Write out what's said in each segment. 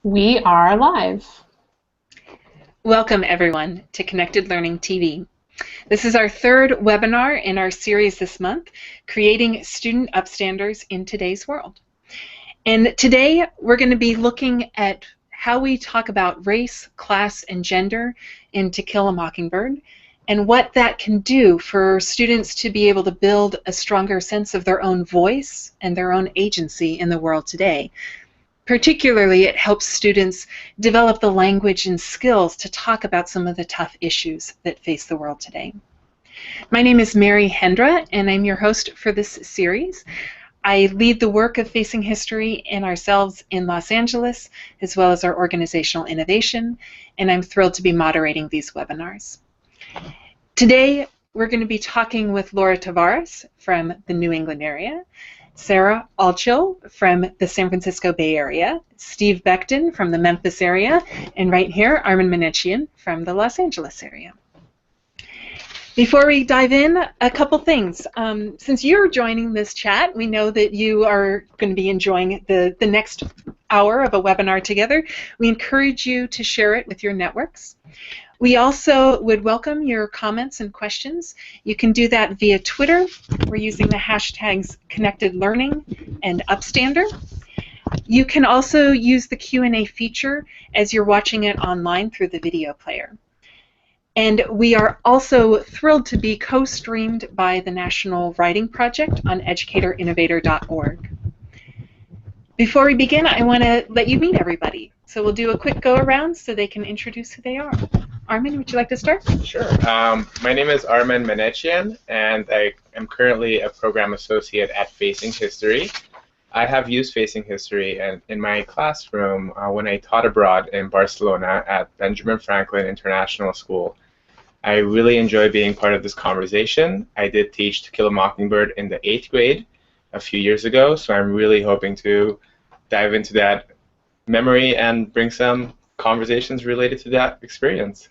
We are live. Welcome everyone to Connected Learning TV. This is our third webinar in our series this month, Creating Student Upstanders in Today's World. And today we're going to be looking at how we talk about race, class, and gender in To Kill a Mockingbird, and what that can do for students to be able to build a stronger sense of their own voice and their own agency in the world today. Particularly, it helps students develop the language and skills to talk about some of the tough issues that face the world today. My name is Mary Hendra, and I'm your host for this series. I lead the work of Facing History and Ourselves in Los Angeles, as well as our organizational innovation, and I'm thrilled to be moderating these webinars. Today, we're going to be talking with Laura Tavares from the New England area, Sarah Altschul from the San Francisco Bay Area, Steve Becton from the Memphis area, and right here, Armen Menechyan from the Los Angeles area. Before we dive in, a couple things. Since you're joining this chat, we know that you are going to be enjoying the next hour of a webinar together. We encourage you to share it with your networks. We also would welcome your comments and questions. You can do that via Twitter. We're using the hashtags Connected Learning and Upstander. You can also use the Q&A feature as you're watching it online through the video player. And we are also thrilled to be co-streamed by the National Writing Project on educatorinnovator.org. Before we begin, I want to let you meet everybody. So we'll do a quick go around so they can introduce who they are. Armen, would you like to start? Sure. My name is Armen Menechyan, and I am currently a program associate at Facing History. I have used Facing History in my classroom when I taught abroad in Barcelona at Benjamin Franklin International School. I really enjoy being part of this conversation. I did teach To Kill a Mockingbird in the 8th grade a few years ago, so I'm really hoping to dive into that memory and bring some conversations related to that experience.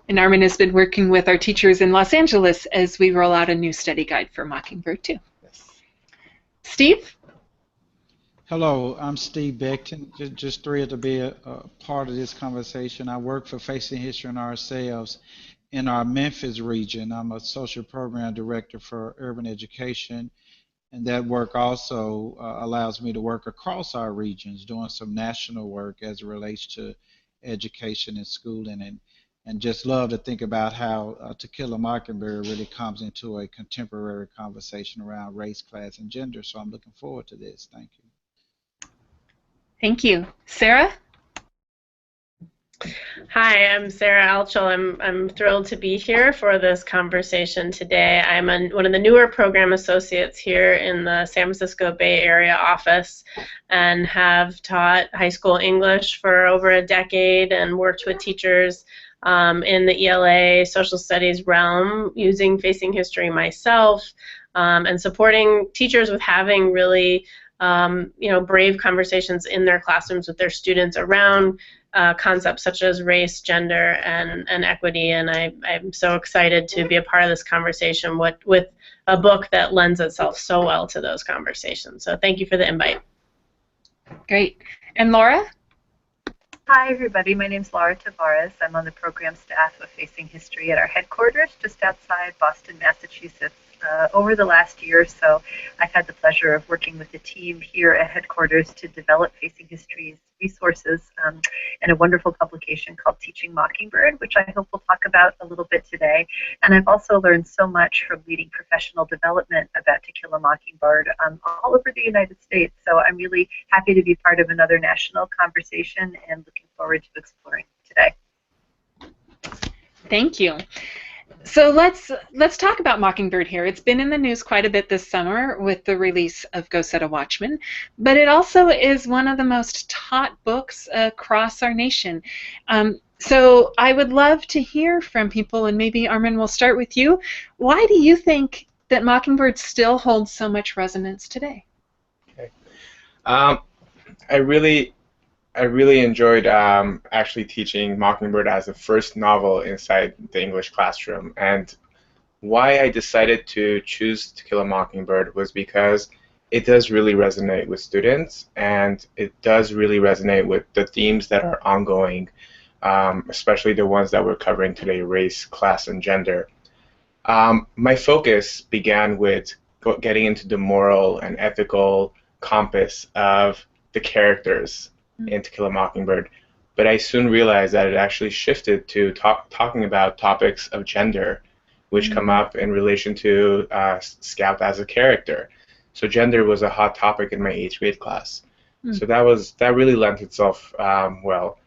And Armen has been working with our teachers in Los Angeles as we roll out a new study guide for Mockingbird too. Yes. Steve? Hello, I'm Steve Becton. Just thrilled to be a part of this conversation. I work for Facing History and Ourselves in our Memphis region. I'm a social program director for urban education, and that work also allows me to work across our regions, doing some national work as it relates to education and schooling, and just love to think about how To Kill a Mockingbird really comes into a contemporary conversation around race, class, and gender. So I'm looking forward to this. Thank you. Thank you. Sarah? Hi, I'm Sarah Altschul. I'm thrilled to be here for this conversation today. I'm one of the newer program associates here in the San Francisco Bay Area office and have taught high school English for over a decade and worked with teachers in the ELA social studies realm using Facing History myself and supporting teachers with having really brave conversations in their classrooms with their students around concepts such as race, gender, and equity, and I'm so excited to be a part of this conversation with a book that lends itself so well to those conversations. So thank you for the invite. Great. And Laura? Hi, everybody. My name's Laura Tavares. I'm on the program staff of Facing History at our headquarters just outside Boston, Massachusetts. Over the last year or so, I've had the pleasure of working with the team here at headquarters to develop Facing History's resources and a wonderful publication called Teaching Mockingbird, which I hope we'll talk about a little bit today. And I've also learned so much from leading professional development about To Kill a Mockingbird all over the United States. So I'm really happy to be part of another national conversation and looking forward to exploring today. Thank you. So let's talk about Mockingbird here. It's been in the news quite a bit this summer with the release of Go Set a Watchman, but it also is one of the most taught books across our nation. So I would love to hear from people, and maybe Armen, we'll start with you. Why do you think that Mockingbird still holds so much resonance today? Okay. I really enjoyed actually teaching Mockingbird as the first novel inside the English classroom. And why I decided to choose To Kill a Mockingbird was because it does really resonate with students, and it does really resonate with the themes that are ongoing, especially the ones that we're covering today, race, class, and gender. My focus began with getting into the moral and ethical compass of the characters in To Kill a Mockingbird, but I soon realized that it actually shifted to talking about topics of gender, which come up in relation to Scout as a character. So gender was a hot topic in my 8th grade class. So that really lent itself well.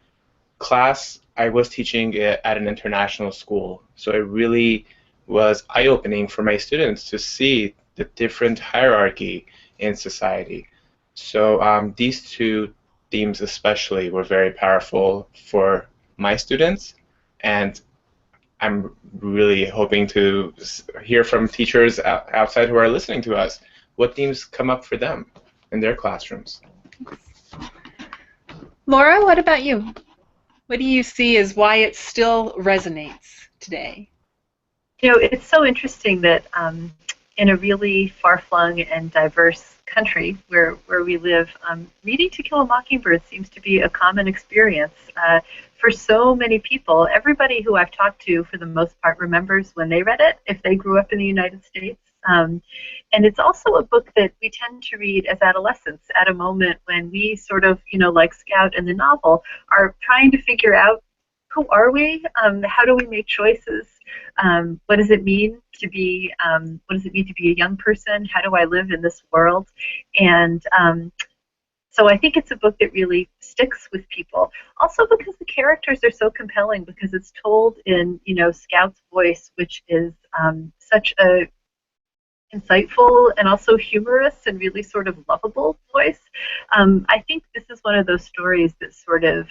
Class, I was teaching it at an international school, so it really was eye-opening for my students to see the different hierarchy in society. So these two themes especially were very powerful for my students, and I'm really hoping to hear from teachers outside who are listening to us. What themes come up for them in their classrooms? Laura, what about you? What do you see as why it still resonates today? You know, it's so interesting that in a really far-flung and diverse country where we live, reading To Kill a Mockingbird seems to be a common experience for so many people. Everybody who I've talked to, for the most part, remembers when they read it, if they grew up in the United States. And it's also a book that we tend to read as adolescents at a moment when we sort of, you know, like Scout in the novel, are trying to figure out who are we, how do we make choices, what does it mean to be a young person, how do I live in this world, and so I think it's a book that really sticks with people. Also because the characters are so compelling, because it's told in, you know, Scout's voice, which is such a insightful and also humorous and really sort of lovable voice. I think this is one of those stories that sort of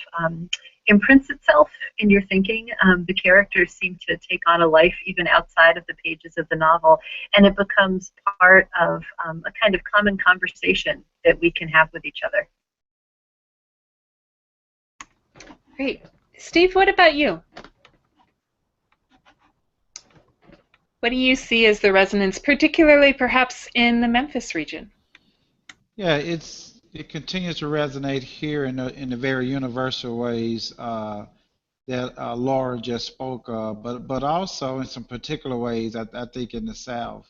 imprints itself in your thinking. The characters seem to take on a life even outside of the pages of the novel, and it becomes part of a kind of common conversation that we can have with each other. Great. Steve, what about you? What do you see as the resonance, particularly perhaps in the Memphis region? Yeah, it continues to resonate here in the very universal ways that Laura just spoke of, but also in some particular ways. I think in the South,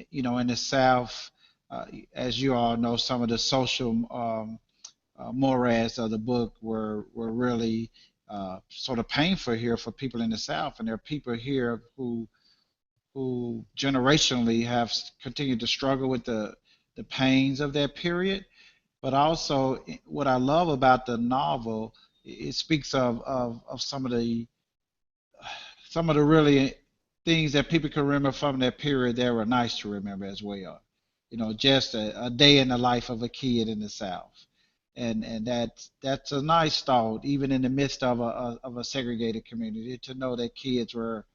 you know, in the South, as you all know, some of the social mores of the book were really sort of painful here for people in the South, and there are people here who generationally have continued to struggle with the pains of that period. But also, what I love about the novel, it speaks of some of the really things that people can remember from that period that were nice to remember as well. You know, just a day in the life of a kid in the South. And that's a nice thought, even in the midst of a segregated community, to know that kids were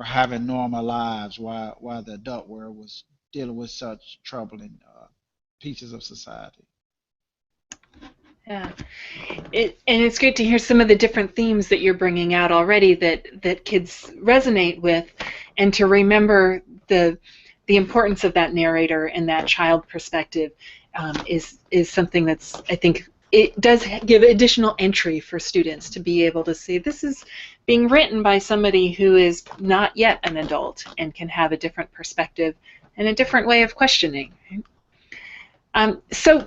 having normal lives while the adult world was dealing with such troubling pieces of society. Yeah, and it's great to hear some of the different themes that you're bringing out already that kids resonate with, and to remember the importance of that narrator and that child perspective is something that's, I think, it does give additional entry for students to be able to see this is being written by somebody who is not yet an adult and can have a different perspective and a different way of questioning. So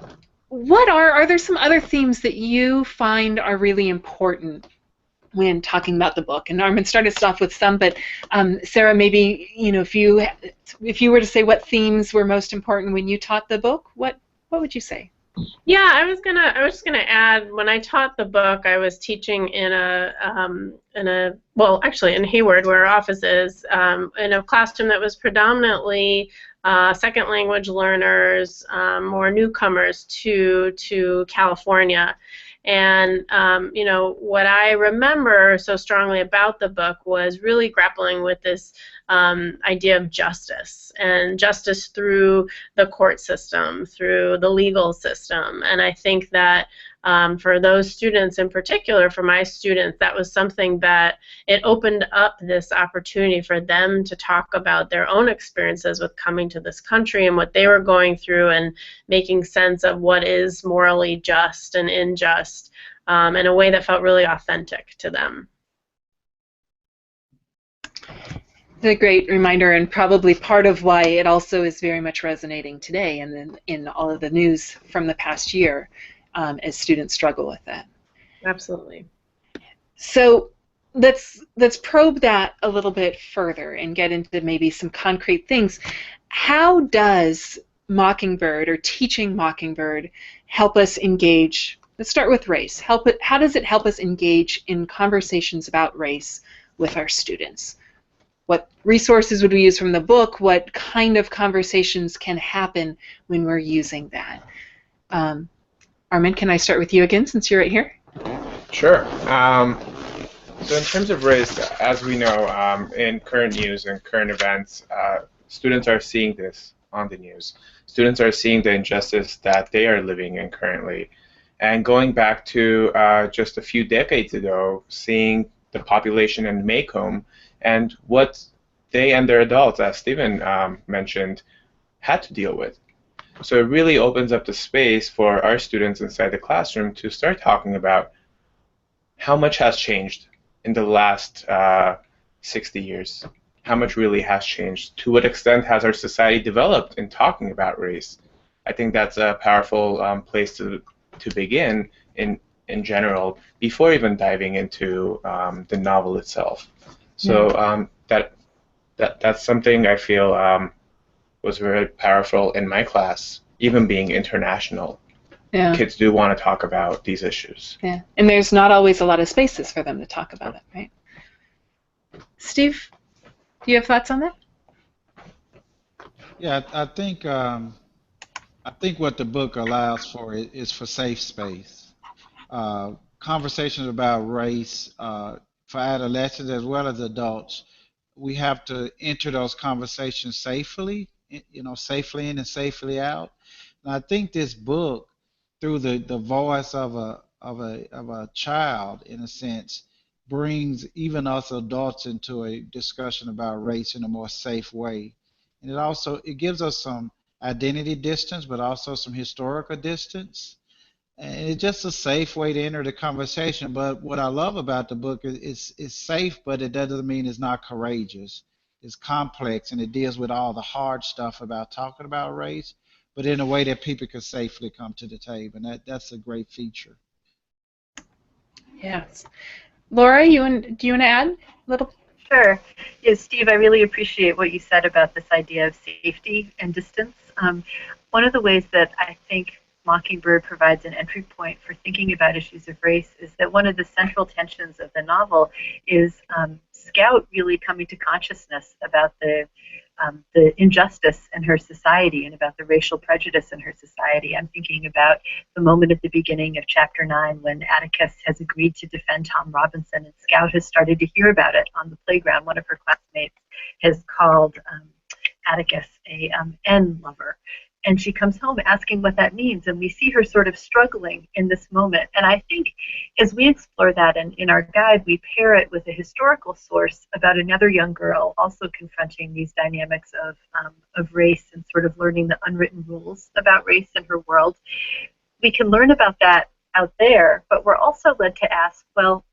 what are there some other themes that you find are really important when talking about the book? And Armen started us off with some, but Sarah, maybe, you know, if you were to say what themes were most important when you taught the book, what would you say? Yeah, I was just gonna add, when I taught the book, I was teaching in actually in Hayward, where our office is, in a classroom that was predominantly second language learners, more newcomers to California. And you know, what I remember so strongly about the book was really grappling with this idea of justice, and justice through the court system, through the legal system. And I think that For those students in particular, for my students, that was something that it opened up this opportunity for them to talk about their own experiences with coming to this country and what they were going through, and making sense of what is morally just and unjust in a way that felt really authentic to them. It's a great reminder, and probably part of why it also is very much resonating today and in all of the news from the past year as students struggle with that. Absolutely. So let's probe that a little bit further and get into maybe some concrete things. How does Mockingbird, or teaching Mockingbird, help us engage? Let's start with race. How does it help us engage in conversations about race with our students? What resources would we use from the book? What kind of conversations can happen when we're using that? Armen, can I start with you again since you're right here? Sure. So in terms of race, as we know, in current news and current events, students are seeing this on the news. Students are seeing the injustice that they are living in currently. And going back to just a few decades ago, seeing the population in Maycomb and what they and their adults, as Steven mentioned, had to deal with. So it really opens up the space for our students inside the classroom to start talking about how much has changed in the last 60 years. How much really has changed? To what extent has our society developed in talking about race? I think that's a powerful place to begin in general, before even diving into the novel itself. So that's something I feel was very powerful in my class, even being international. Yeah. Kids do want to talk about these issues. Yeah, and there's not always a lot of spaces for them to talk about it, right? Steve, do you have thoughts on that? Yeah, I think what the book allows for is for safe space. Conversations about race for adolescents as well as adults. We have to enter those conversations safely, safely in and safely out. And I think this book, through the voice of a child, in a sense, brings even us adults into a discussion about race in a more safe way. And it gives us some identity distance, but also some historical distance. And it's just a safe way to enter the conversation. But what I love about the book is it's safe, but it doesn't mean it's not courageous. It's complex, and it deals with all the hard stuff about talking about race, but in a way that people can safely come to the table. And that's a great feature. Yes. Laura, do you want to add a little? Sure. Yes, Steve, I really appreciate what you said about this idea of safety and distance. One of the ways that I think Mockingbird provides an entry point for thinking about issues of race is that one of the central tensions of the novel is Scout really coming to consciousness about the injustice in her society and about the racial prejudice in her society. I'm thinking about the moment at the beginning of chapter 9 when Atticus has agreed to defend Tom Robinson, and Scout has started to hear about it on the playground. One of her classmates has called Atticus a N lover. And she comes home asking what that means, and we see her sort of struggling in this moment. And I think as we explore that in our guide, we pair it with a historical source about another young girl also confronting these dynamics of race and sort of learning the unwritten rules about race in her world. We can learn about that out there, but we're also led to ask, well,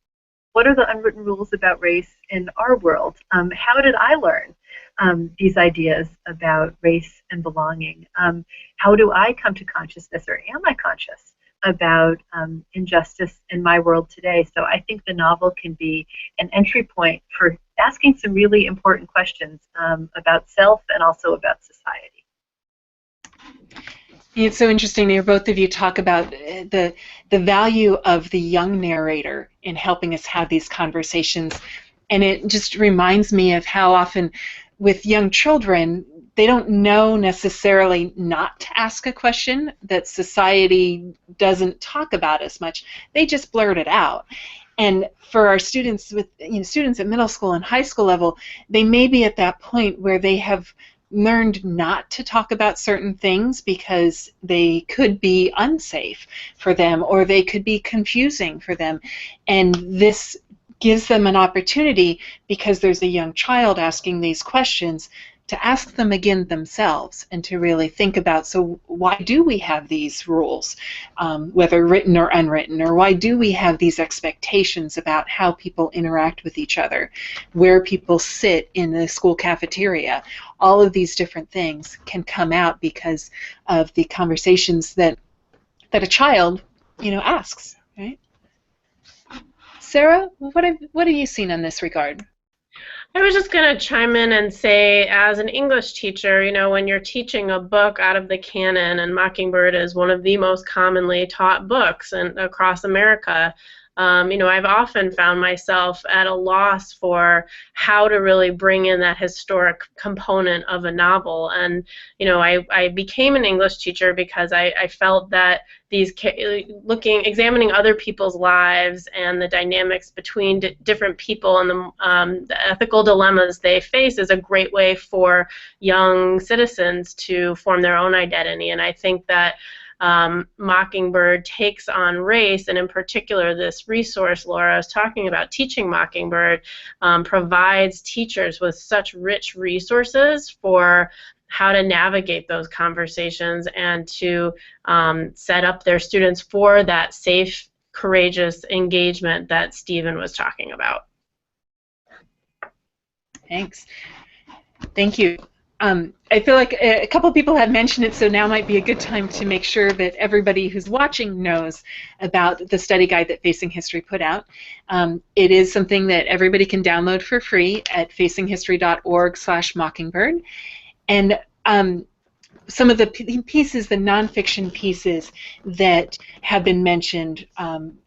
what are the unwritten rules about race in our world? How did I learn these ideas about race and belonging? How do I come to consciousness, or am I conscious about injustice in my world today? So I think the novel can be an entry point for asking some really important questions about self and also about society. It's so interesting to hear both of you talk about the value of the young narrator in helping us have these conversations. And it just reminds me of how often with young children, they don't know necessarily not to ask a question that society doesn't talk about as much. They just blurt it out. And for our students students at middle school and high school level, they may be at that point where they have learned not to talk about certain things because they could be unsafe for them or they could be confusing for them. And this gives them an opportunity, because there's a young child asking these questions, to ask them again themselves and to really think about, so why do we have these rules, whether written or unwritten, or why do we have these expectations about how people interact with each other, where people sit in the school cafeteria. All of these different things can come out because of the conversations that a child, asks, right? Sarah, what have you seen in this regard? I was just going to chime in and say, as an English teacher, when you're teaching a book out of the canon, and Mockingbird is one of the most commonly taught books across America, I've often found myself at a loss for how to really bring in that historic component of a novel. And, I became an English teacher because I felt that examining other people's lives and the dynamics between different people and the ethical dilemmas they face is a great way for young citizens to form their own identity. And I think that Mockingbird takes on race, and in particular this resource Laura was talking about, Teaching Mockingbird, provides teachers with such rich resources for how to navigate those conversations and to set up their students for that safe, courageous engagement that Steven was talking about. Thanks. Thank you. I feel like a couple people have mentioned it, so now might be a good time to make sure that everybody who's watching knows about the study guide that Facing History put out. It is something that everybody can download for free at facinghistory.org/mockingbird. And some of the pieces, the nonfiction pieces that have been mentioned,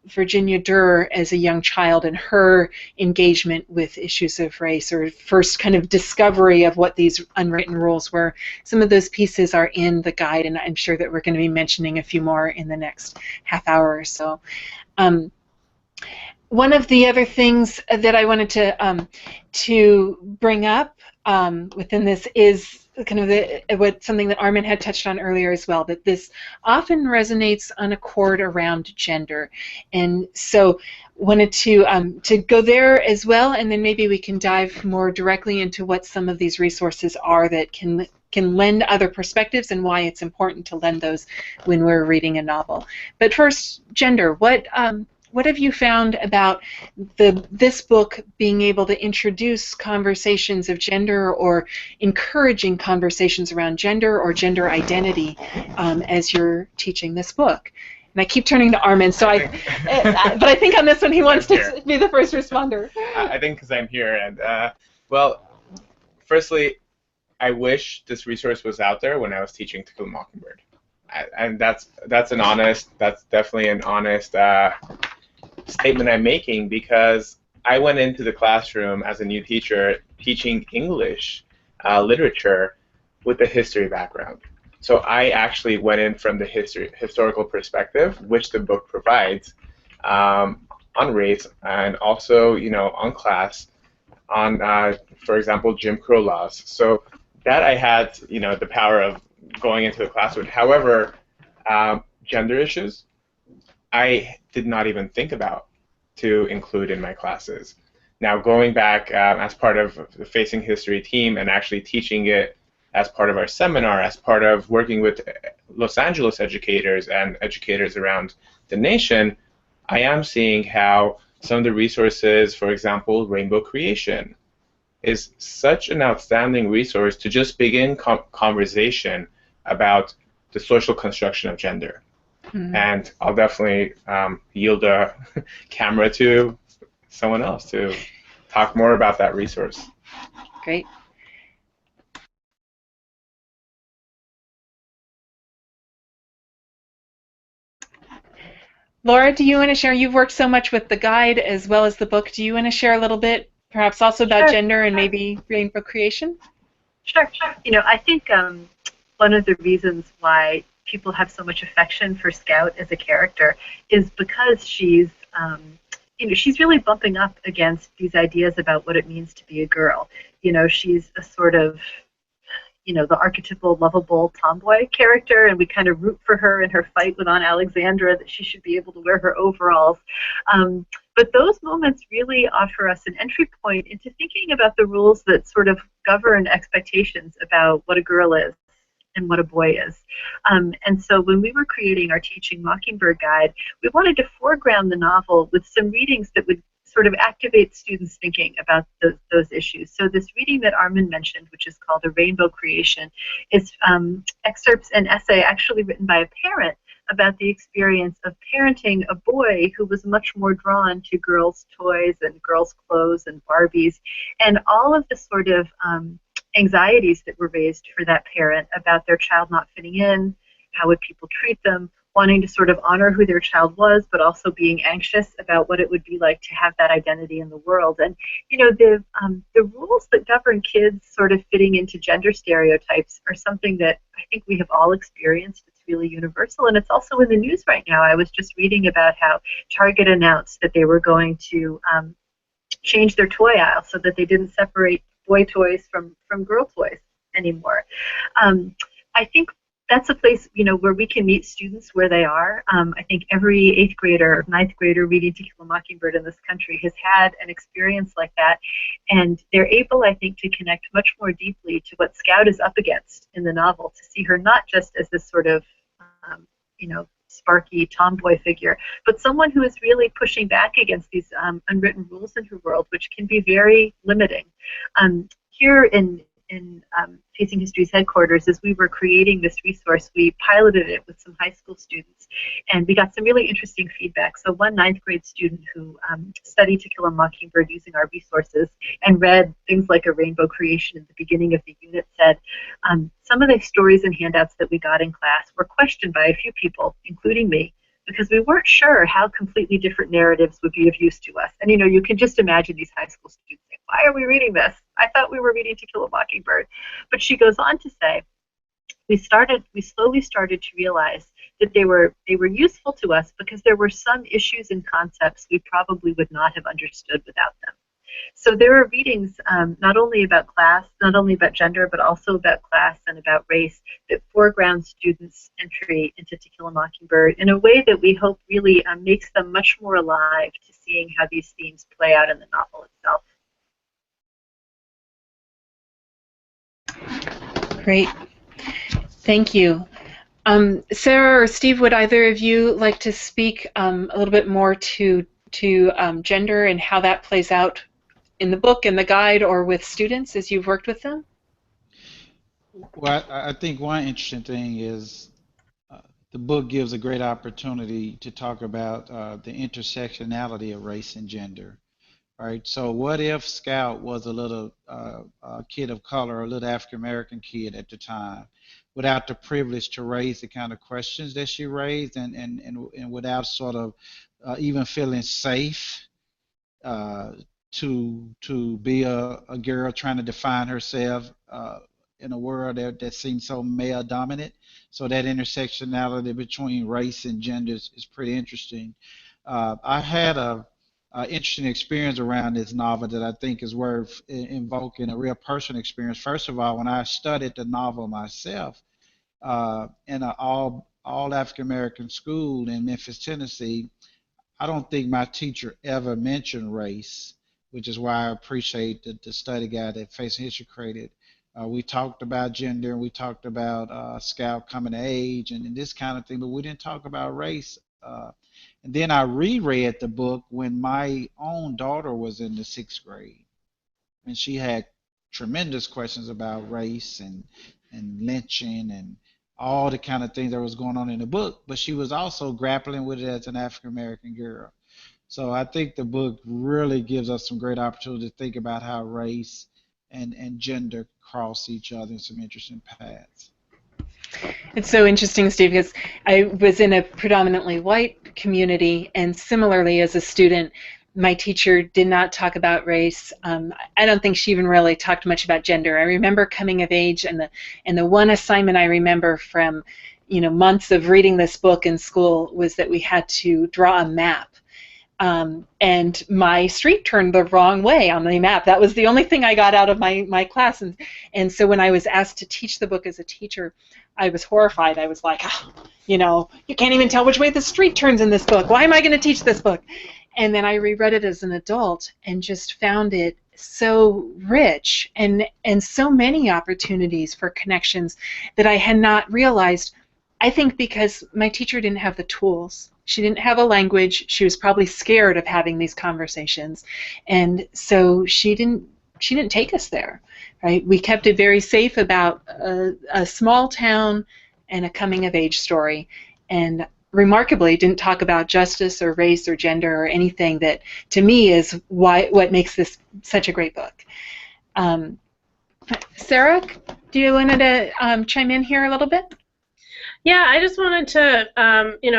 Virginia Durr as a young child and her engagement with issues of race, or first kind of discovery of what these unwritten rules were, some of those pieces are in the guide, and I'm sure that we're going to be mentioning a few more in the next half hour or so. One of the other things that I wanted to bring up within this is kind of something that Armen had touched on earlier as well, that this often resonates on a chord around gender. And so wanted to go there as well, and then maybe we can dive more directly into what some of these resources are that can lend other perspectives and why it's important to lend those when we're reading a novel. But first, gender. What have you found about this book being able to introduce conversations of gender, or encouraging conversations around gender or gender identity as you're teaching this book? And I keep turning to Armen, so but I think on this one he wants to be the first responder. I think because I'm here, and well, firstly, I wish this resource was out there when I was teaching To Kill a Mockingbird, and that's definitely an honest statement I'm making, because I went into the classroom as a new teacher teaching English literature with a history background. So I actually went in from the historical perspective, which the book provides, on race, and also on class, on for example Jim Crow laws. So that I had the power of going into the classroom. However, gender issues, I did not even think about to include in my classes. Now, going back as part of the Facing History team and actually teaching it as part of our seminar, as part of working with Los Angeles educators and educators around the nation, I am seeing how some of the resources, for example, Rainbow Creation, is such an outstanding resource to just begin conversation about the social construction of gender. Mm-hmm. And I'll definitely yield a camera to someone else to talk more about that resource. Great. Laura, do you want to share? You've worked so much with the guide as well as the book. Do you want to share a little bit, perhaps also about gender and maybe rainbow creation? Sure. I think one of the reasons why people have so much affection for Scout as a character is because she's she's really bumping up against these ideas about what it means to be a girl. She's a sort of you know, the archetypal lovable tomboy character, and we kind of root for her in her fight with Aunt Alexandra that she should be able to wear her overalls. But those moments really offer us an entry point into thinking about the rules that sort of govern expectations about what a girl is and what a boy is. And so when we were creating our Teaching Mockingbird guide, we wanted to foreground the novel with some readings that would sort of activate students thinking about those issues. So this reading that Armen mentioned, which is called A Rainbow Creation, is excerpts an essay actually written by a parent about the experience of parenting a boy who was much more drawn to girls' toys and girls' clothes and Barbies, and all of the sort of anxieties that were raised for that parent about their child not fitting in, how would people treat them, wanting to sort of honor who their child was, but also being anxious about what it would be like to have that identity in the world. And you know, the rules that govern kids sort of fitting into gender stereotypes are something that I think we have all experienced. It's really universal, and it's also in the news right now. I was just reading about how Target announced that they were going to change their toy aisle so that they didn't separate boy toys from girl toys anymore. I think that's a place, you know, where we can meet students where they are. I think every 8th grader, 9th grader reading To Kill a Mockingbird in this country has had an experience like that, and they're able, I think, to connect much more deeply to what Scout is up against in the novel, to see her not just as this sort of, you know, sparky tomboy figure, but someone who is really pushing back against these unwritten rules in her world, which can be very limiting. Here in Facing History's headquarters, as we were creating this resource, we piloted it with some high school students, and we got some really interesting feedback. So one 9th grade student who studied To Kill a Mockingbird using our resources and read things like A Rainbow Creation at the beginning of the unit said, some of the stories and handouts that we got in class were questioned by a few people, including me, because we weren't sure how completely different narratives would be of use to us. And you know, you can just imagine these high school students saying, why are we reading this? I thought we were reading To Kill a Mockingbird. But she goes on to say, we slowly started to realize that they were useful to us because there were some issues and concepts we probably would not have understood without them. So there are readings not only about class, not only about gender, but also about class and about race that foreground students' entry into To Kill a Mockingbird in a way that we hope really makes them much more alive to seeing how these themes play out in the novel itself. Great. Thank you. Sarah or Steve, would either of you like to speak a little bit more to gender and how that plays out in the book and the guide or with students as you've worked with them? Well, I think one interesting thing is the book gives a great opportunity to talk about the intersectionality of race and gender. Right. So what if Scout was a little kid of color, a little African American kid at the time, without the privilege to raise the kind of questions that she raised, and without sort of even feeling safe to be a girl trying to define herself in a world that seems so male dominant. So that intersectionality between race and gender is pretty interesting. I had a interesting experience around this novel that I think is worth invoking a real personal experience. First of all, when I studied the novel myself in an all African American school in Memphis, Tennessee, I don't think my teacher ever mentioned race, which is why I appreciate the study guide that Facing History created. We talked about gender, and we talked about Scout coming of age and this kind of thing, but we didn't talk about race. And then I reread the book when my own daughter was in the 6th grade, and she had tremendous questions about race and lynching and all the kind of things that was going on in the book, but she was also grappling with it as an African American girl. So I think the book really gives us some great opportunity to think about how race and gender cross each other in some interesting paths. It's so interesting, Steve, because I was in a predominantly white community, and similarly as a student, my teacher did not talk about race. I don't think she even really talked much about gender. I remember coming of age, and the one assignment I remember from, you know, months of reading this book in school was that we had to draw a map and my street turned the wrong way on the map. That was the only thing I got out of my class. And so when I was asked to teach the book as a teacher, I was horrified. I was like, oh, you know, you can't even tell which way the street turns in this book. Why am I going to teach this book? And then I reread it as an adult and just found it so rich and so many opportunities for connections that I had not realized. I think because my teacher didn't have the tools. She didn't have a language. She was probably scared of having these conversations, and so she didn't take us there, right? We kept it very safe about a small town and a coming-of-age story, and remarkably didn't talk about justice or race or gender or anything that, to me, is what makes this such a great book. Sarah, do you want to chime in here a little bit? Yeah, I just wanted to,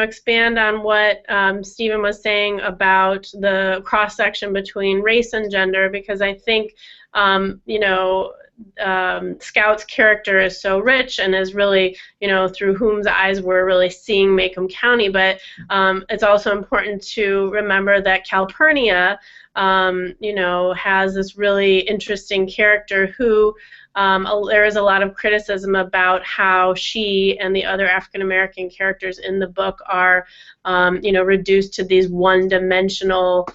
expand on what Steven was saying about the cross-section between race and gender, because I think, Scout's character is so rich and is really, through whom's eyes we're really seeing Macomb County, but it's also important to remember that Calpurnia, has this really interesting character who there is a lot of criticism about how she and the other African American characters in the book are, reduced to these one-dimensional,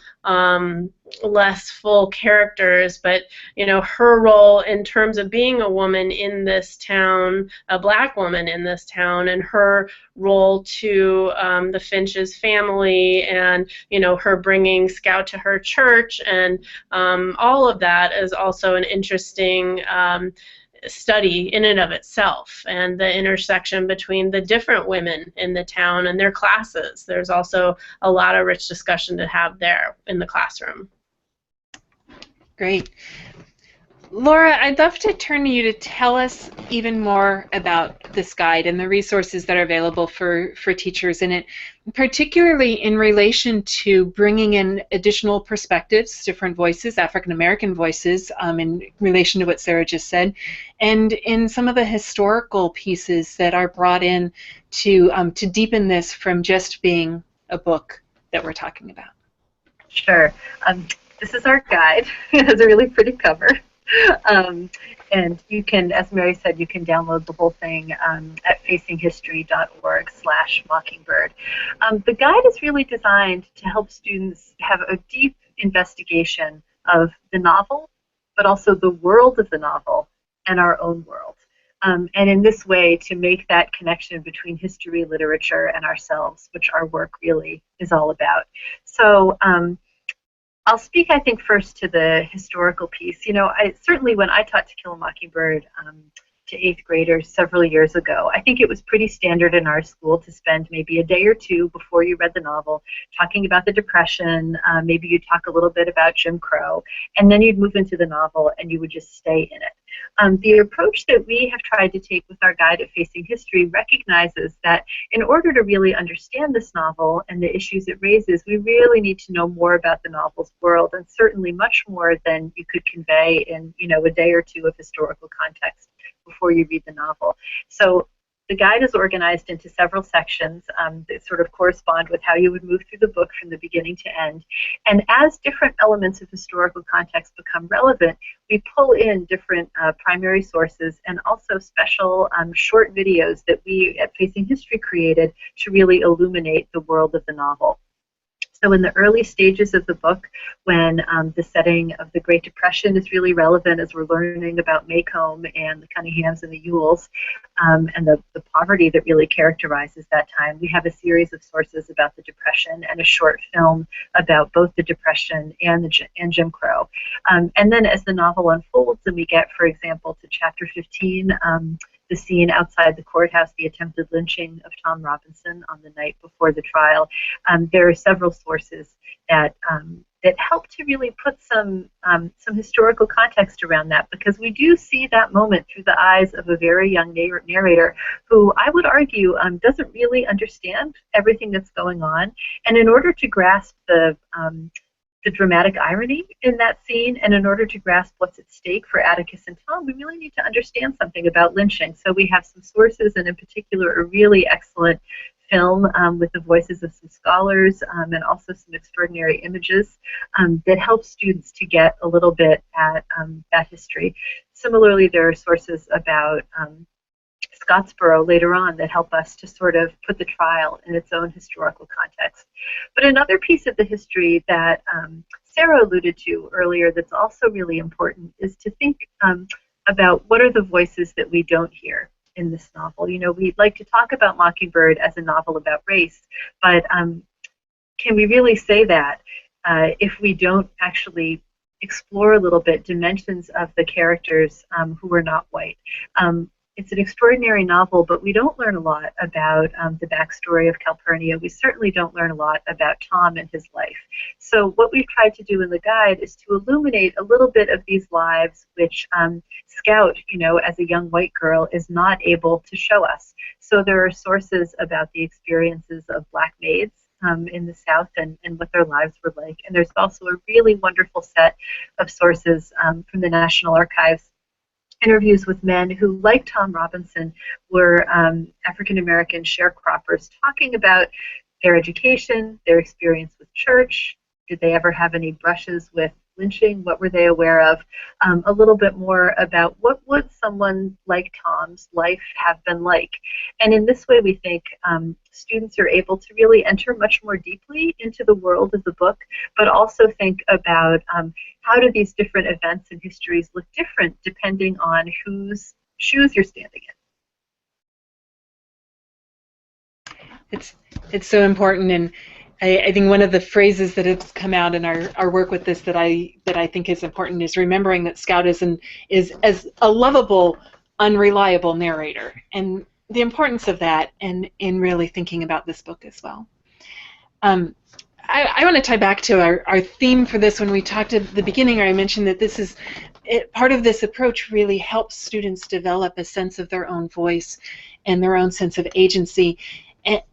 less full characters. But her role in terms of being a woman in this town, a black woman in this town, and her role to the Finch's family, and her bringing Scout to her church, and all of that is also an interesting study in and of itself, and the intersection between the different women in the town and their classes. There's also a lot of rich discussion to have there in the classroom. Great. Laura, I'd love to turn to you to tell us even more about this guide and the resources that are available for teachers in it, particularly in relation to bringing in additional perspectives, different voices, African American voices, in relation to what Sarah just said, and in some of the historical pieces that are brought in to deepen this from just being a book that we're talking about. Sure. This is our guide. It has a really pretty cover. And you can, as Mary said, you can download the whole thing at facinghistory.org/Mockingbird. The guide is really designed to help students have a deep investigation of the novel, but also the world of the novel and our own world. And in this way, to make that connection between history, literature, and ourselves, which our work really is all about. So I'll speak, I think, first to the historical piece. Certainly when I taught To Kill a Mockingbird to 8th graders several years ago, I think it was pretty standard in our school to spend maybe a day or two before you read the novel talking about the Depression, maybe you'd talk a little bit about Jim Crow, and then you'd move into the novel and you would just stay in it. The approach that we have tried to take with our guide at Facing History recognizes that in order to really understand this novel and the issues it raises, we really need to know more about the novel's world, and certainly much more than you could convey in a day or two of historical context before you read the novel. So the guide is organized into several sections that sort of correspond with how you would move through the book from the beginning to end. And as different elements of historical context become relevant, we pull in different primary sources and also special short videos that we at Facing History created to really illuminate the world of the novel. So in the early stages of the book, when the setting of the Great Depression is really relevant as we're learning about Macomb and the Cunninghams and the Ewells, and the poverty that really characterizes that time, we have a series of sources about the Depression and a short film about both the Depression and Jim Crow. And then as the novel unfolds and we get, for example, to chapter 15, the scene outside the courthouse, the attempted lynching of Tom Robinson on the night before the trial, there are several sources that help to really put some historical context around that, because we do see that moment through the eyes of a very young narrator who, I would argue, doesn't really understand everything that's going on. And in order to grasp the dramatic irony in that scene, and in order to grasp what's at stake for Atticus and Tom, we really need to understand something about lynching. So we have some sources, and in particular a really excellent film with the voices of some scholars and also some extraordinary images that help students to get a little bit at that history. Similarly, there are sources about Scottsboro later on that help us to sort of put the trial in its own historical context. But another piece of the history that Sarah alluded to earlier that's also really important is to think about what are the voices that we don't hear in this novel. You know, we like to talk about Mockingbird as a novel about race, but can we really say that if we don't actually explore a little bit dimensions of the characters who are not white? It's an extraordinary novel, but we don't learn a lot about the backstory of Calpurnia. We certainly don't learn a lot about Tom and his life. So what we've tried to do in the guide is to illuminate a little bit of these lives which Scout, you know, as a young white girl, is not able to show us. So there are sources about the experiences of black maids in the South and what their lives were like. And there's also a really wonderful set of sources from the National Archives, interviews with men who, like Tom Robinson, were African-American sharecroppers, talking about their education, their experience with church. Did they ever have any brushes with lynching? What were they aware of? A little bit more about what would someone like Tom's life have been like. And in this way, we think students are able to really enter much more deeply into the world of the book, but also think about how do these different events and histories look different depending on whose shoes you're standing in. It's so important, and I think one of the phrases that has come out in our work with this that I think is important is remembering that Scout is as a lovable, unreliable narrator, and the importance of that, and in really thinking about this book as well. I want to tie back to our theme for this. When we talked at the beginning, I mentioned that this is part of this approach really helps students develop a sense of their own voice and their own sense of agency.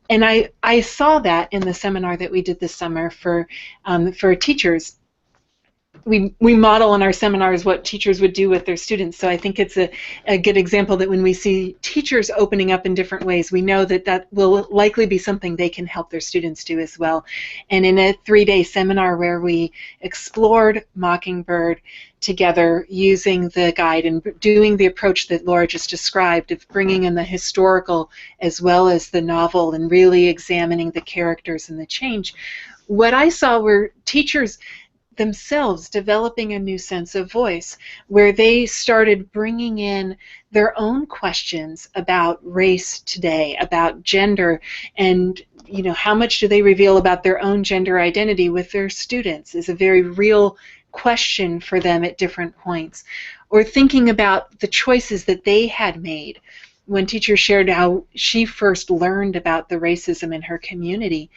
And I saw that in the seminar that we did this summer for teachers. We model in our seminars what teachers would do with their students, so I think it's a good example that when we see teachers opening up in different ways, we know that will likely be something they can help their students do as well. And in a 3-day seminar where we explored Mockingbird together using the guide and doing the approach that Laura just described of bringing in the historical as well as the novel and really examining the characters and the change, what I saw were teachers themselves developing a new sense of voice, where they started bringing in their own questions about race today, about gender, and how much do they reveal about their own gender identity with their students is a very real question for them at different points. Or thinking about the choices that they had made when teachers shared how she first learned about the racism in her community.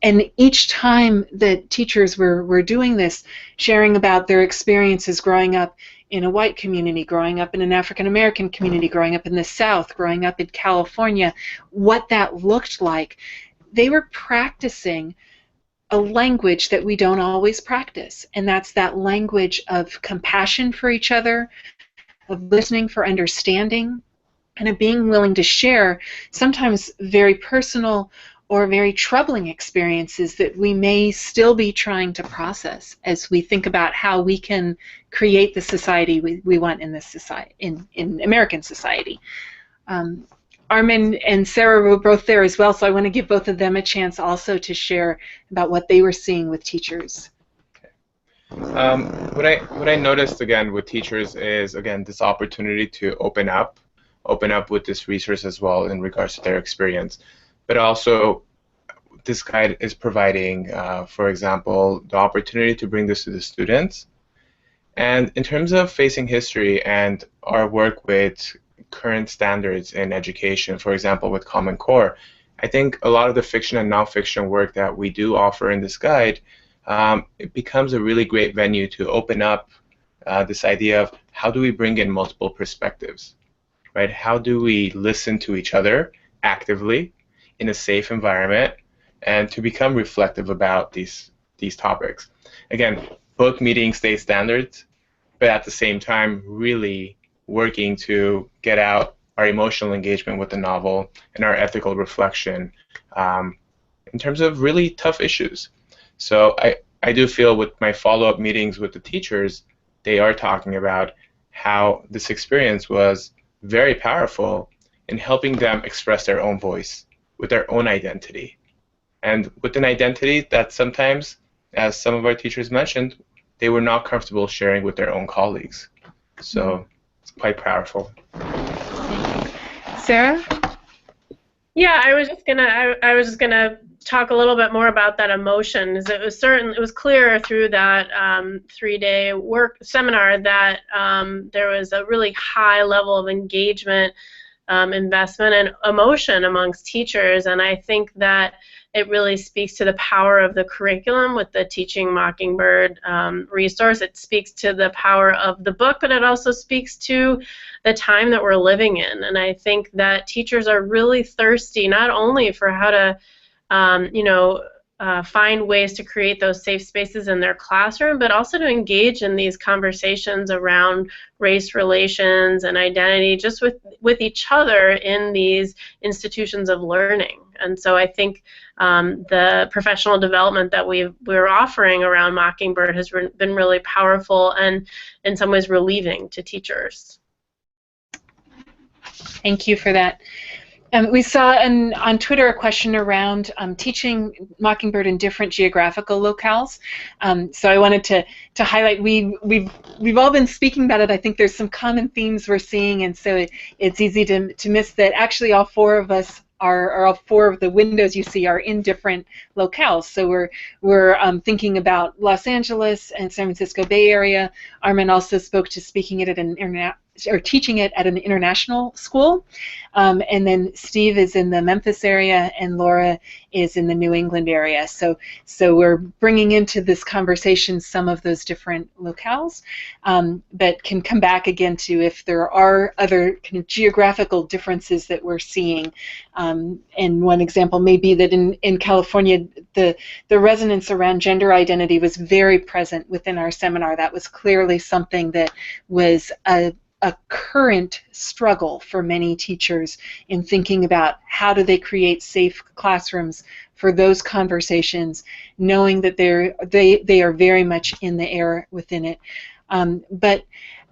And each time that teachers were doing this, sharing about their experiences growing up in a white community, growing up in an African American community, growing up in the South, growing up in California, what that looked like, they were practicing a language that we don't always practice, and that's that language of compassion for each other, of listening for understanding, and of being willing to share sometimes very personal or very troubling experiences that we may still be trying to process as we think about how we can create the society we want in this society, in American society. Armen and Sarah were both there as well, so I want to give both of them a chance also to share about what they were seeing with teachers. What I noticed again with teachers is again this opportunity to open up with this resource as well in regards to their experience. But also, this guide is providing, for example, the opportunity to bring this to the students. And in terms of facing history and our work with current standards in education, for example, with Common Core, I think a lot of the fiction and nonfiction work that we do offer in this guide, it becomes a really great venue to open up this idea of how do we bring in multiple perspectives, right? How do we listen to each other actively in a safe environment and to become reflective about these topics. Again, both meeting state standards, but at the same time really working to get out our emotional engagement with the novel, and our ethical reflection in terms of really tough issues. So I do feel with my follow-up meetings with the teachers, they are talking about how this experience was very powerful in helping them express their own voice with their own identity. And with an identity that sometimes, as some of our teachers mentioned, they were not comfortable sharing with their own colleagues. So it's quite powerful. Sarah? Yeah, I was just gonna talk a little bit more about that emotion. It was clear through that 3-day work seminar that there was a really high level of engagement, investment, and emotion amongst teachers, and I think that it really speaks to the power of the curriculum with the Teaching Mockingbird resource. It speaks to the power of the book, but it also speaks to the time that we're living in. And I think that teachers are really thirsty not only for how to find ways to create those safe spaces in their classroom, but also to engage in these conversations around race relations and identity just with each other in these institutions of learning. And so I think the professional development that we're offering around Mockingbird has been really powerful and in some ways relieving to teachers. Thank you for that. We saw on Twitter a question around teaching Mockingbird in different geographical locales. So I wanted to highlight we've all been speaking about it. I think there's some common themes we're seeing, and so it's easy to miss that actually all four of us are all four of the windows you see are in different locales. So we're thinking about Los Angeles and San Francisco Bay Area. Armen also spoke to speaking it at teaching it at an international school, and then Steve is in the Memphis area, and Laura is in the New England area. So we're bringing into this conversation some of those different locales, but can come back again to if there are other kind of geographical differences that we're seeing. And one example may be that in California, the resonance around gender identity was very present within our seminar. That was clearly something that was a current struggle for many teachers in thinking about how do they create safe classrooms for those conversations, knowing that they are very much in the air within it. But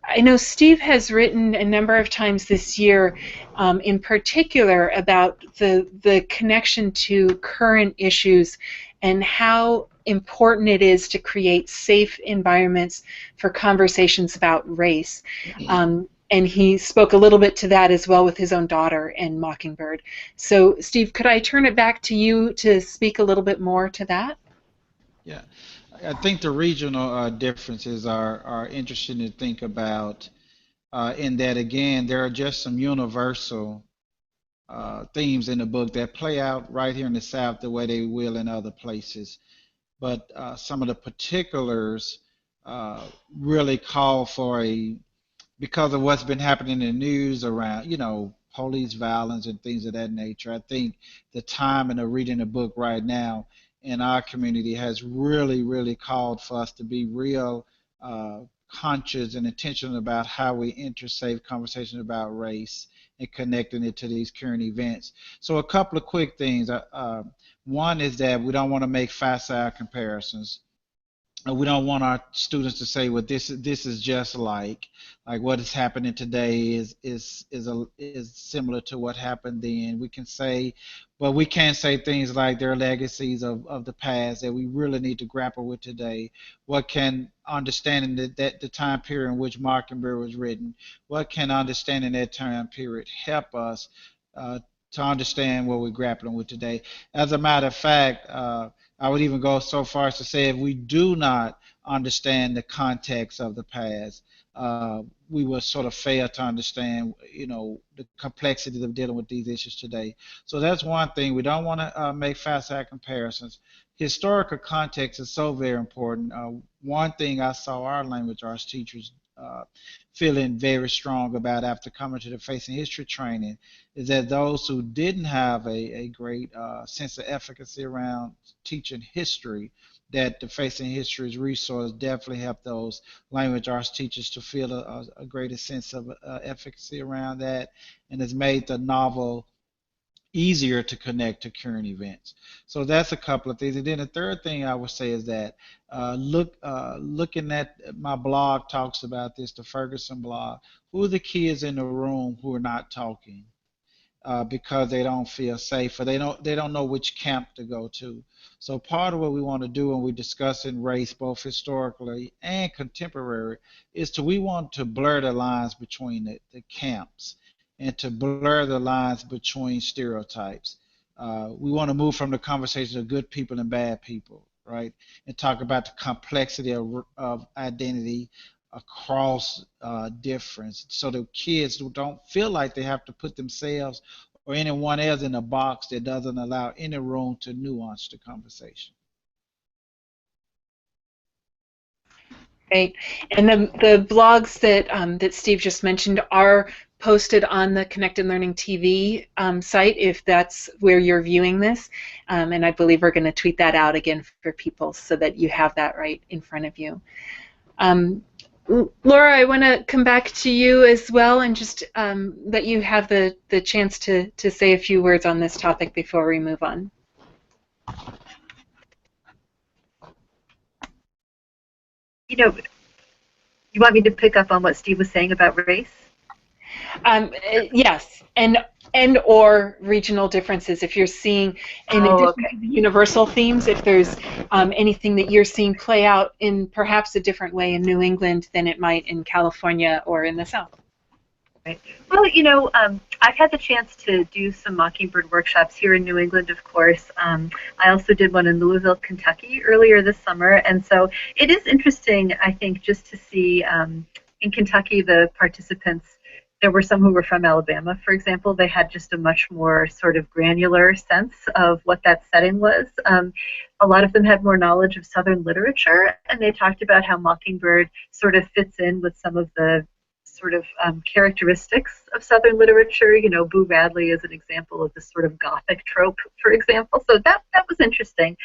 I know Steve has written a number of times this year, in particular, about the connection to current issues and how important it is to create safe environments for conversations about race. And he spoke a little bit to that as well with his own daughter and Mockingbird. So, Steve, could I turn it back to you to speak a little bit more to that? Yeah, I think the regional differences are interesting to think about in that, again, there are just some universal themes in the book that play out right here in the South the way they will in other places. But some of the particulars really call for because of what's been happening in the news around, police violence and things of that nature. I think the time and the reading the book right now in our community has really, really called for us to be real conscious and intentional about how we enter safe conversations about race and connecting it to these current events. So a couple of quick things. One is that we don't want to make facile comparisons. We don't want our students to say, well, this is just like what is happening today is similar to what happened then. We can say, but we can't say things like there are legacies of the past that we really need to grapple with today. What can understanding that the time period in which Mockingbird was written, what can understanding that time period help us to understand what we're grappling with today? As a matter of fact, I would even go so far as to say if we do not understand the context of the past, we will sort of fail to understand, the complexities of dealing with these issues today. So that's one thing. We don't want to make facile comparisons. Historical context is so very important. One thing I saw our language arts teachers feeling very strong about after coming to the Facing History training is that those who didn't have a great sense of efficacy around teaching history, that the Facing History's resource definitely helped those language arts teachers to feel a greater sense of efficacy around that, and has made the novel easier to connect to current events. So that's a couple of things. And then the third thing I would say is that looking at my blog talks about this, the Ferguson blog. Who are the kids in the room who are not talking because they don't feel safe, or they don't know which camp to go to? So part of what we want to do when we're discussing race, both historically and contemporary, is we want to blur the lines between the camps, and to blur the lines between stereotypes. We want to move from the conversation of good people and bad people, right? And talk about the complexity of identity across difference, so the kids don't feel like they have to put themselves or anyone else in a box that doesn't allow any room to nuance the conversation. Great. And the blogs that Steve just mentioned are posted on the Connected Learning TV site, if that's where you're viewing this. And I believe we're going to tweet that out again for people so that you have that right in front of you. Laura, I want to come back to you as well, and just let you have the chance to say a few words on this topic before we move on. You know, you want me to pick up on what Steve was saying about race? Yes, and or regional differences. If you're seeing, in addition to the universal themes, if there's anything that you're seeing play out in perhaps a different way in New England than it might in California or in the South. Right. Well, you know, I've had the chance to do some Mockingbird workshops here in New England, of course. I also did one in Louisville, Kentucky earlier this summer, and so it is interesting, I think, just to see in Kentucky the participants. There were some who were from Alabama, for example. They had just a much more sort of granular sense of what that setting was. A lot of them had more knowledge of Southern literature, and they talked about how Mockingbird sort of fits in with some of the sort of characteristics of Southern literature. You know, Boo Radley is an example of this sort of Gothic trope, for example. So that was interesting.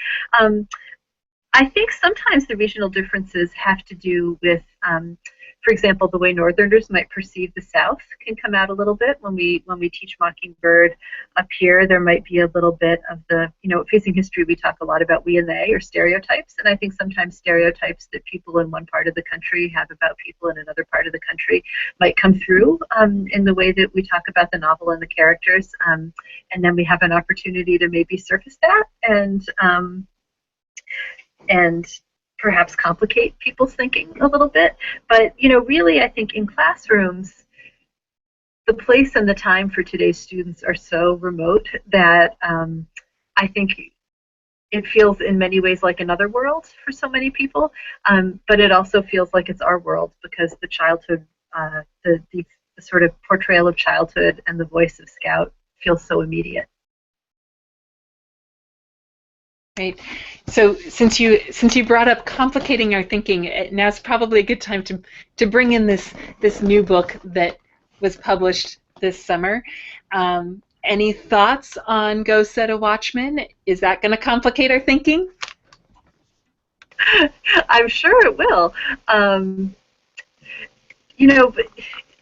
I think sometimes the regional differences have to do with, for example, the way Northerners might perceive the South can come out a little bit when we teach Mockingbird up here. There might be a little bit of the, you know, Facing History, we talk a lot about we and they, or stereotypes, and I think sometimes stereotypes that people in one part of the country have about people in another part of the country might come through in the way that we talk about the novel and the characters, and then we have an opportunity to maybe surface that and perhaps complicate people's thinking a little bit. But, you know, really, I think in classrooms, the place and the time for today's students are so remote that I think it feels in many ways like another world for so many people, but it also feels like it's our world, because the childhood, the sort of portrayal of childhood and the voice of Scout feels so immediate. Right. So since you brought up complicating our thinking, now's probably a good time to bring in this new book that was published this summer. Any thoughts on Go Set a Watchman? Is that going to complicate our thinking? I'm sure it will. You know, but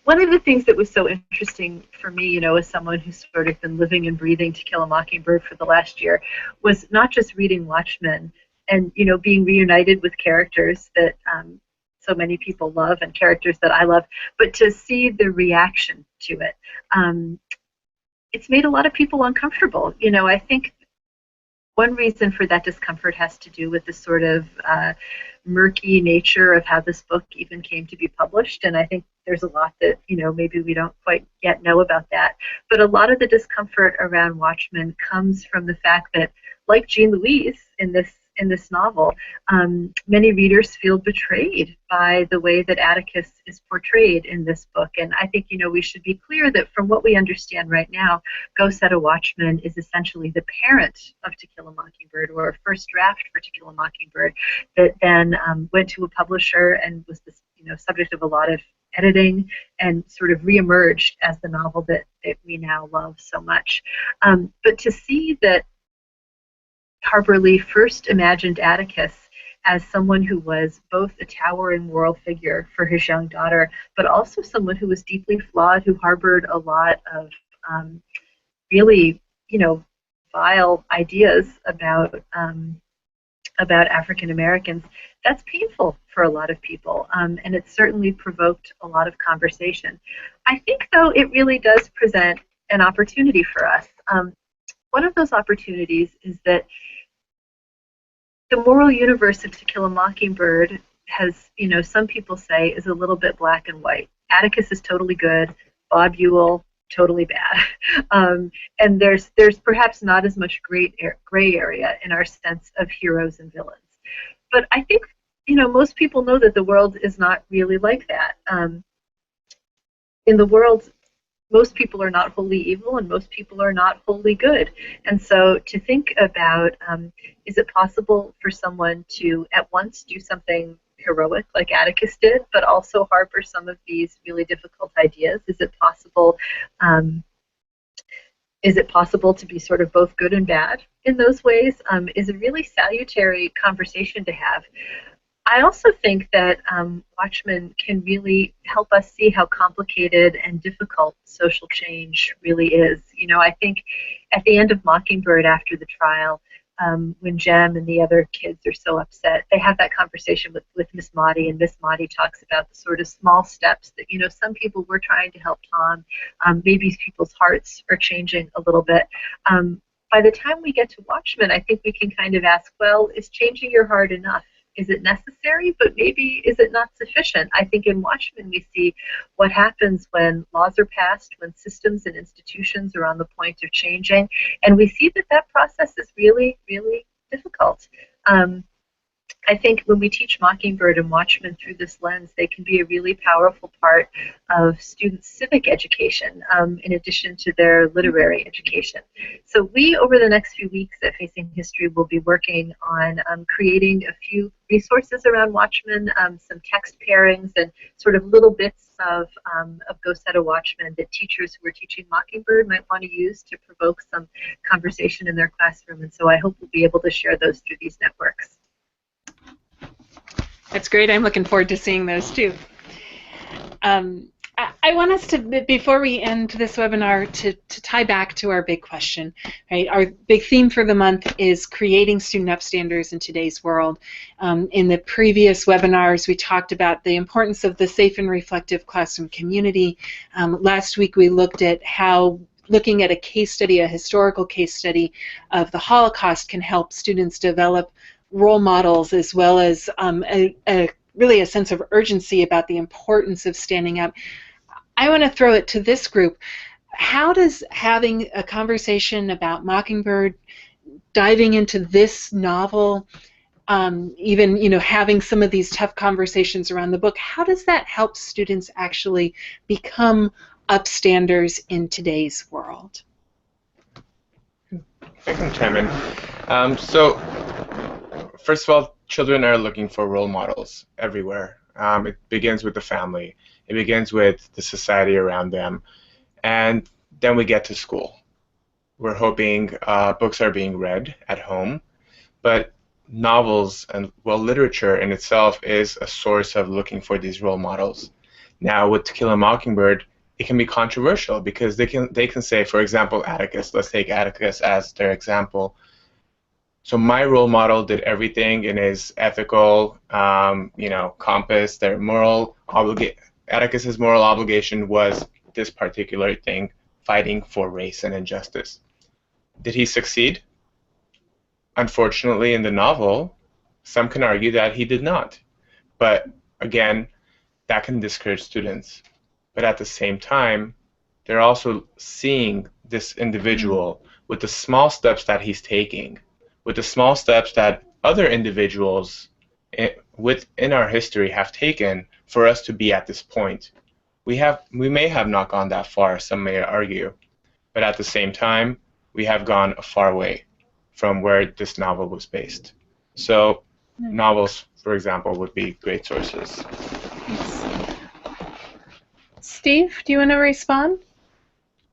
one of the things that was so interesting for me, you know, as someone who's sort of been living and breathing To Kill a Mockingbird for the last year, was not just reading Watchmen and, you know, being reunited with characters that so many people love and characters that I love, but to see the reaction to it. It's made a lot of people uncomfortable. You know, I think one reason for that discomfort has to do with the sort of murky nature of how this book even came to be published, and I think there's a lot that, you know, maybe we don't quite yet know about that. But a lot of the discomfort around Watchmen comes from the fact that, like Jean Louise in this novel, many readers feel betrayed by the way that Atticus is portrayed in this book. And I think, you know, we should be clear that from what we understand right now, Go Set a Watchman is essentially the parent of To Kill a Mockingbird, or a first draft for To Kill a Mockingbird, that then went to a publisher and was this subject of a lot of editing and sort of reemerged as the novel that we now love so much. But to see that Harper Lee first imagined Atticus as someone who was both a towering moral figure for his young daughter, but also someone who was deeply flawed, who harbored a lot of really, vile ideas about African Americans. That's painful for a lot of people, and it certainly provoked a lot of conversation. I think, though, it really does present an opportunity for us. One of those opportunities is that the moral universe of To Kill a Mockingbird has, some people say, is a little bit black and white. Atticus is totally good, Bob Ewell totally bad, and there's perhaps not as much gray area in our sense of heroes and villains. But I think most people know that the world is not really like that. In the world, most people are not wholly evil and most people are not wholly good. And so to think about, is it possible for someone to at once do something heroic like Atticus did, but also harbor some of these really difficult ideas? Is it possible to be sort of both good and bad in those ways? Is a really salutary conversation to have. I also think that Watchman can really help us see how complicated and difficult social change really is. I think at the end of Mockingbird, after the trial, when Jem and the other kids are so upset, they have that conversation with Miss Maudie, and Miss Maudie talks about the sort of small steps that, some people were trying to help Tom. Maybe people's hearts are changing a little bit. By the time we get to Watchman, I think we can kind of ask, well, is changing your heart enough? Is it necessary? But maybe is it not sufficient? I think in Watchmen we see what happens when laws are passed, when systems and institutions are on the point of changing, and we see that process is really, really difficult. I think when we teach Mockingbird and Watchmen through this lens, they can be a really powerful part of students' civic education, in addition to their literary education. So we, over the next few weeks at Facing History, will be working on creating a few resources around Watchmen, some text pairings, and sort of little bits of Go Set a Watchman that teachers who are teaching Mockingbird might want to use to provoke some conversation in their classroom. And so I hope we'll be able to share those through these networks. That's great. I'm looking forward to seeing those too. I want us to, before we end this webinar, to tie back to our big question, right? Our big theme for the month is creating student upstanders in today's world. In the previous webinars, we talked about the importance of the safe and reflective classroom community. Last week, we looked at how looking at a case study, a historical case study of the can help students develop role models, as well as really a sense of urgency about the importance of standing up. I want to throw it to this group. How does having a conversation about Mockingbird, diving into this novel, even having some of these tough conversations around the book, how does that help students actually become upstanders in today's world? I can chime in. So, first of all, children are looking for role models everywhere. It begins with the family. It begins with the society around them. And then we get to school. We're hoping books are being read at home, but novels and, well, literature in itself is a source of looking for these role models. Now, with To Kill a Mockingbird, it can be controversial because they can say, for example, Atticus. Let's take Atticus as their example. So my role model did everything in his ethical, compass. Their moral Atticus's moral obligation was this particular thing, fighting for race and injustice. Did he succeed? Unfortunately, in the novel, some can argue that he did not. But again, that can discourage students. But at the same time, they're also seeing this individual with the small steps that he's taking, with the small steps that other individuals within our history have taken for us to be at this point. We may have not gone that far, some may argue, but at the same time, we have gone a far way from where this novel was based. So novels, for example, would be great sources. Thanks. Steve, do you want to respond to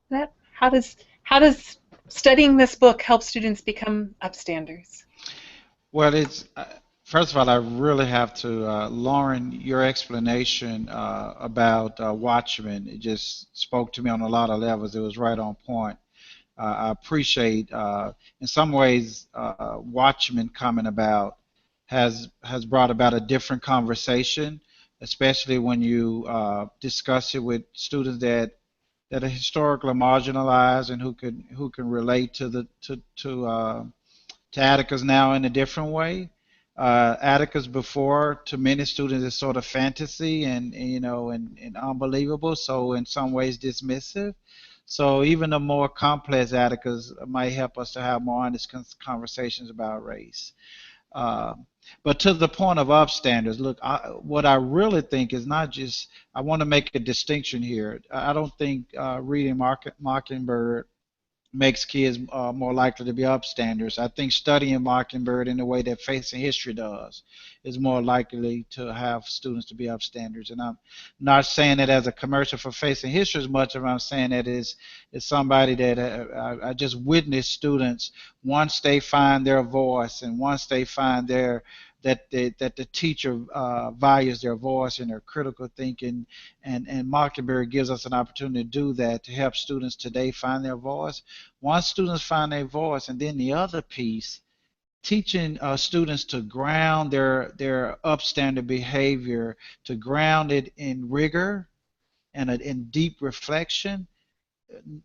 that? How does studying this book help students become upstanders? Well, it's first of all, I really have to, Lauren, your explanation about Watchmen, it just spoke to me on a lot of levels. It was right on point. I appreciate, in some ways, Watchmen coming about has brought about a different conversation, especially when you discuss it with students that are historically marginalized and who can relate to Atticus now in a different way. Atticus before, to many students, is sort of fantasy and unbelievable, so in some ways dismissive. So even the more complex Atticus might help us to have more honest conversations about race. Uh, but to the point of upstanders, look, what I really think is not just, I want to make a distinction here. I don't think reading Mockingbird makes kids more likely to be upstanders. I think studying Mockingbird in the way that Facing History does is more likely to have students to be upstanders. And I'm not saying that as a commercial for Facing History as much as I'm saying that is somebody that I just witnessed students, once they find their voice and once they find that the teacher values their voice and their critical thinking, and Mockingbird gives us an opportunity to do that, to help students today find their voice. Once students find their voice, and then the other piece, teaching students to ground their upstander behavior, to ground it in rigor and in deep reflection,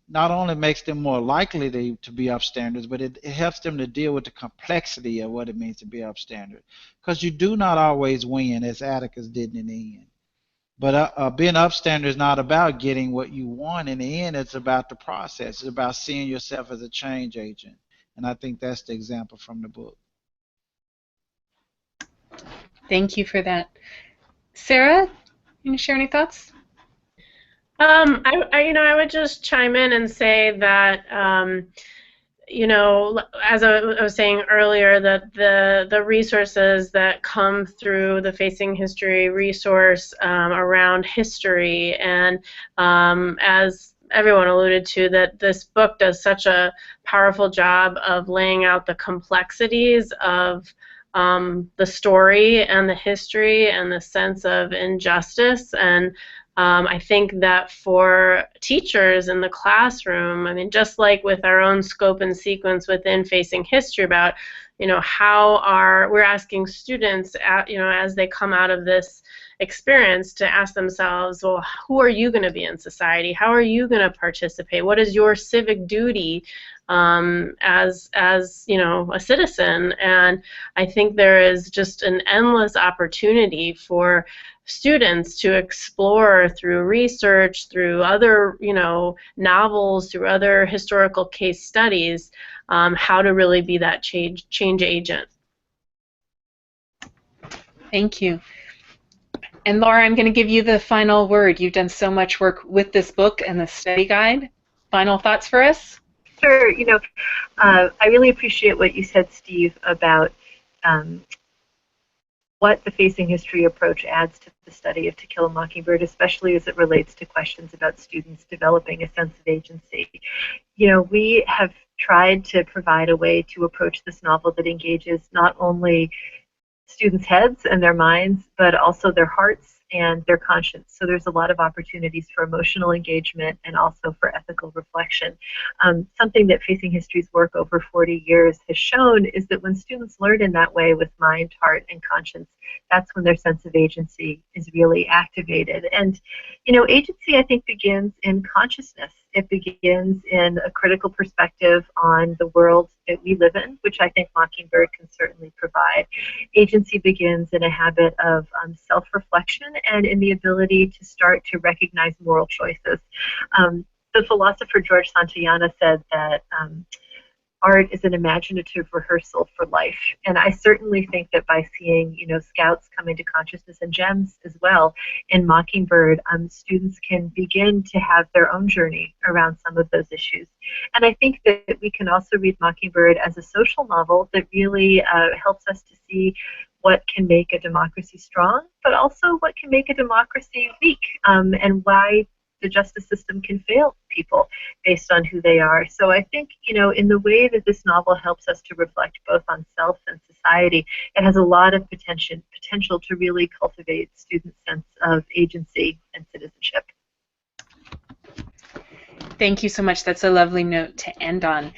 not only makes them more likely to be upstanders, but it helps them to deal with the complexity of what it means to be upstanders. Because you do not always win, as Atticus did in the end. But being upstander is not about getting what you want in the end. It's about the process. It's about seeing yourself as a change agent. And I think that's the example from the book. Thank you for that. Sarah, can you share any thoughts? I would just chime in and say that, as I was saying earlier, that the resources that come through the Facing History resource around history, and as everyone alluded to, that this book does such a powerful job of laying out the complexities of the story and the history and the sense of injustice. And I think that for teachers in the classroom, I mean, just like with our own scope and sequence within Facing History about, we're asking students, as they come out of this experience, to ask themselves, well, who are you going to be in society? How are you going to participate? What is your civic duty as a citizen? And I think there is just an endless opportunity for students to explore through research, through other novels, through other historical case studies, how to really be that change agent. Thank you. And Laura, I'm going to give you the final word. You've done so much work with this book and the study guide. Final thoughts for us? Sure. I really appreciate what you said, Steve, about what the Facing History approach adds to the study of To Kill a Mockingbird, especially as it relates to questions about students developing a sense of agency. We have tried to provide a way to approach this novel that engages not only students' heads and their minds, but also their hearts and their conscience. So there's a lot of opportunities for emotional engagement and also for ethical reflection. Something that Facing History's work over 40 years has shown is that when students learn in that way with mind, heart, and conscience, that's when their sense of agency is really activated. And, agency, I think, begins in consciousness. It begins in a critical perspective on the world that we live in, which I think Mockingbird can certainly provide. Agency begins in a habit of self-reflection and in the ability to start to recognize moral choices. The philosopher George Santayana said that art is an imaginative rehearsal for life. And I certainly think that by seeing, scouts come into consciousness, and gems as well, in Mockingbird, students can begin to have their own journey around some of those issues. And I think that we can also read Mockingbird as a social novel that really helps us to see what can make a democracy strong, but also what can make a democracy weak, and why the justice system can fail people based on who they are. So I think, in the way that this novel helps us to reflect both on self and society, it has a lot of potential to really cultivate students' sense of agency and citizenship. Thank you so much. That's a lovely note to end on.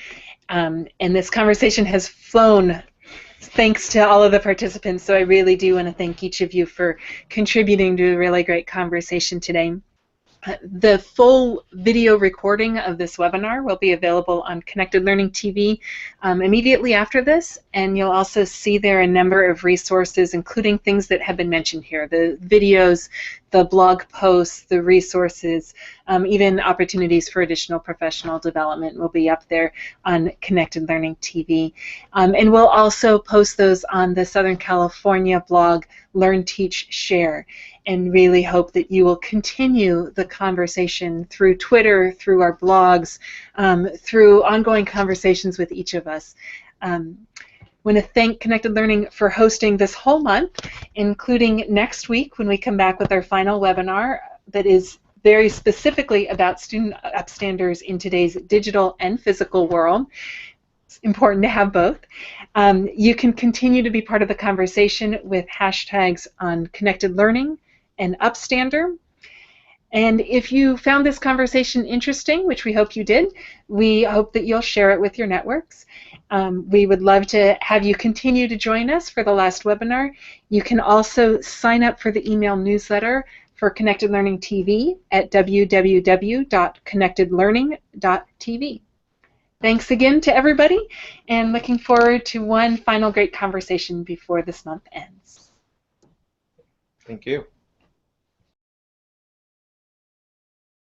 And this conversation has flown thanks to all of the participants, so I really do want to thank each of you for contributing to a really great conversation today. The full video recording of this webinar will be available on Connected Learning TV immediately after this, and you'll also see there a number of resources, including things that have been mentioned here, the videos, the blog posts, the resources, even opportunities for additional professional development will be up there on Connected Learning TV. And we'll also post those on the Southern California blog, Learn, Teach, Share, and really hope that you will continue the conversation through Twitter, through our blogs, through ongoing conversations with each of us. I want to thank Connected Learning for hosting this whole month, including next week when we come back with our final webinar that is very specifically about student upstanders in today's digital and physical world. It's important to have both. You can continue to be part of the conversation with hashtags on Connected Learning and Upstander. And if you found this conversation interesting, which we hope you did, we hope that you'll share it with your networks. We would love to have you continue to join us for the last webinar. You can also sign up for the email newsletter for Connected Learning TV at www.connectedlearning.tv. Thanks again to everybody, and looking forward to one final great conversation before this month ends. Thank you.